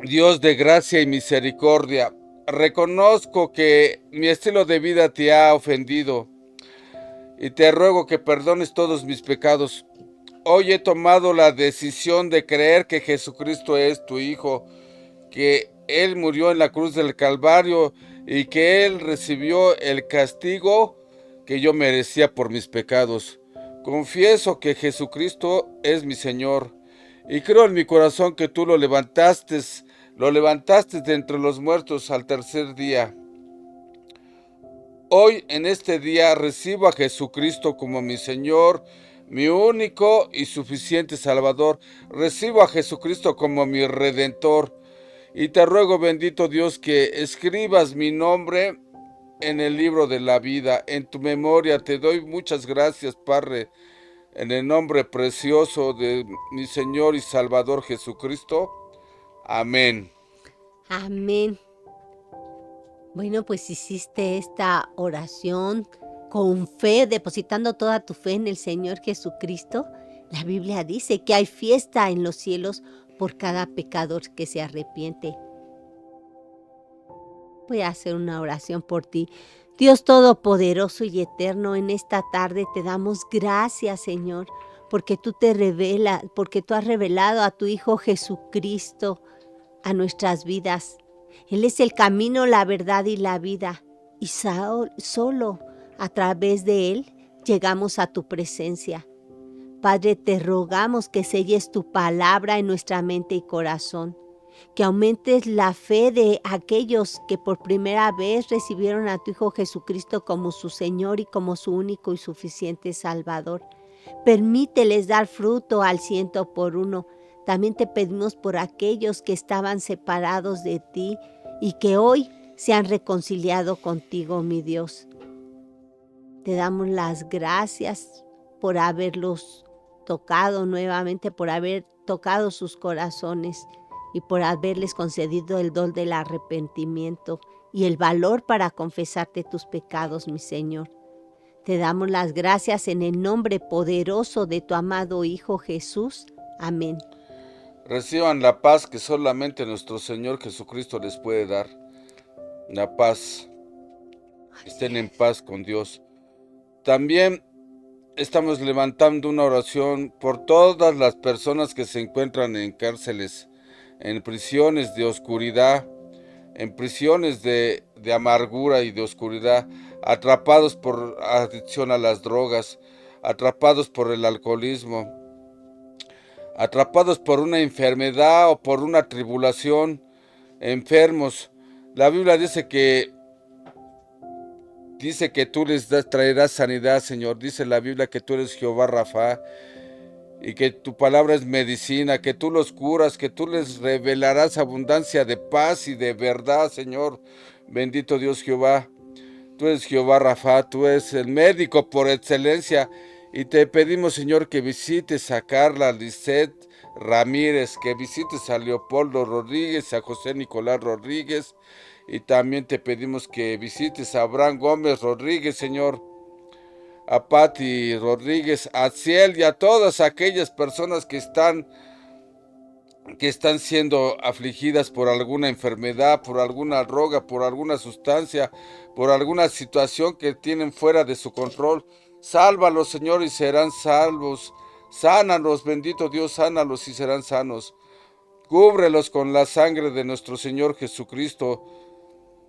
Dios de gracia y misericordia. Reconozco que mi estilo de vida te ha ofendido y te ruego que perdones todos mis pecados. Hoy he tomado la decisión de creer que Jesucristo es tu Hijo, que Él murió en la cruz del Calvario y que Él recibió el castigo que yo merecía por mis pecados. Confieso que Jesucristo es mi Señor y creo en mi corazón que tú lo levantaste de entre los muertos al tercer día. Hoy, en este día, recibo a Jesucristo como mi Señor, mi único y suficiente Salvador. Recibo a Jesucristo como mi Redentor. Y te ruego, bendito Dios, que escribas mi nombre en el libro de la vida, en tu memoria. Te doy muchas gracias, Padre, en el nombre precioso de mi Señor y Salvador Jesucristo. Amén. Amén. Bueno, pues hiciste esta oración con fe, depositando toda tu fe en el Señor Jesucristo. La Biblia dice que hay fiesta en los cielos por cada pecador que se arrepiente. Voy a hacer una oración por ti. Dios Todopoderoso y Eterno, en esta tarde te damos gracias, Señor, porque tú has revelado a tu Hijo Jesucristo a nuestras vidas. Él es el camino, la verdad y la vida. Y solo a través de Él llegamos a tu presencia. Padre, te rogamos que selles tu palabra en nuestra mente y corazón, que aumentes la fe de aquellos que por primera vez recibieron a tu Hijo Jesucristo como su Señor y como su único y suficiente Salvador. Permíteles dar fruto al 100%. También te pedimos por aquellos que estaban separados de ti y que hoy se han reconciliado contigo, mi Dios. Te damos las gracias por haberlos tocado nuevamente, por haber tocado sus corazones y por haberles concedido el don del arrepentimiento y el valor para confesarte tus pecados, mi Señor. Te damos las gracias en el nombre poderoso de tu amado Hijo Jesús. Amén. Reciban la paz que solamente nuestro Señor Jesucristo les puede dar. La paz. Estén en paz con Dios. También estamos levantando una oración por todas las personas que se encuentran en cárceles, en prisiones de oscuridad, en prisiones de amargura y de oscuridad, atrapados por adicción a las drogas, atrapados por el alcoholismo, atrapados por una enfermedad o por una tribulación, enfermos. La Biblia dice que tú les traerás sanidad, Señor. Dice la Biblia que tú eres Jehová Rafa y que tu palabra es medicina, que tú los curas, que tú les revelarás abundancia de paz y de verdad, Señor. Bendito Dios Jehová. Tú eres Jehová Rafa, tú eres el médico por excelencia. Y te pedimos, Señor, que visites a Carla Lisset Ramírez, que visites a Leopoldo Rodríguez, a José Nicolás Rodríguez. Y también te pedimos que visites a Abraham Gómez Rodríguez, Señor, a Patti Rodríguez, a Ciel y a todas aquellas personas que están siendo afligidas por alguna enfermedad, por alguna droga, por alguna sustancia, por alguna situación que tienen fuera de su control. Sálvalos, Señor, y serán salvos. Sánalos, bendito Dios, sánalos y serán sanos. Cúbrelos con la sangre de nuestro Señor Jesucristo.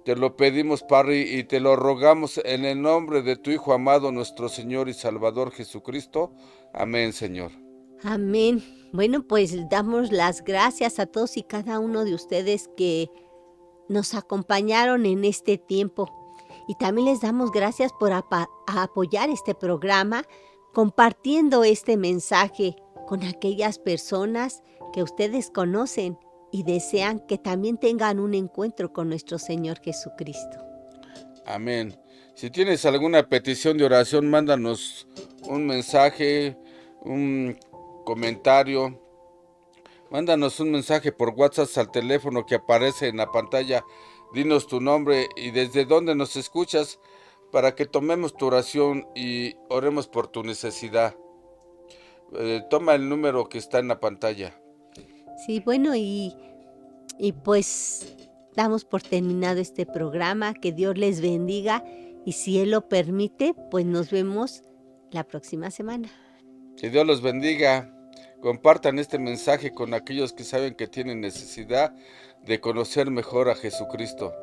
Te lo pedimos, Padre, y te lo rogamos en el nombre de tu Hijo amado, nuestro Señor y Salvador Jesucristo. Amén, Señor. Amén. Bueno, pues damos las gracias a todos y cada uno de ustedes que nos acompañaron en este tiempo. Y también les damos gracias por apoyar este programa, compartiendo este mensaje con aquellas personas que ustedes conocen y desean que también tengan un encuentro con nuestro Señor Jesucristo. Amén. Si tienes alguna petición de oración, mándanos un mensaje, un comentario. Mándanos un mensaje por WhatsApp al teléfono que aparece en la pantalla. Dinos tu nombre y desde dónde nos escuchas para que tomemos tu oración y oremos por tu necesidad. Toma el número que está en la pantalla. Sí, bueno, y pues damos por terminado este programa. Que Dios les bendiga y si Él lo permite, pues nos vemos la próxima semana. Que Dios los bendiga. Compartan este mensaje con aquellos que saben que tienen necesidad de conocer mejor a Jesucristo.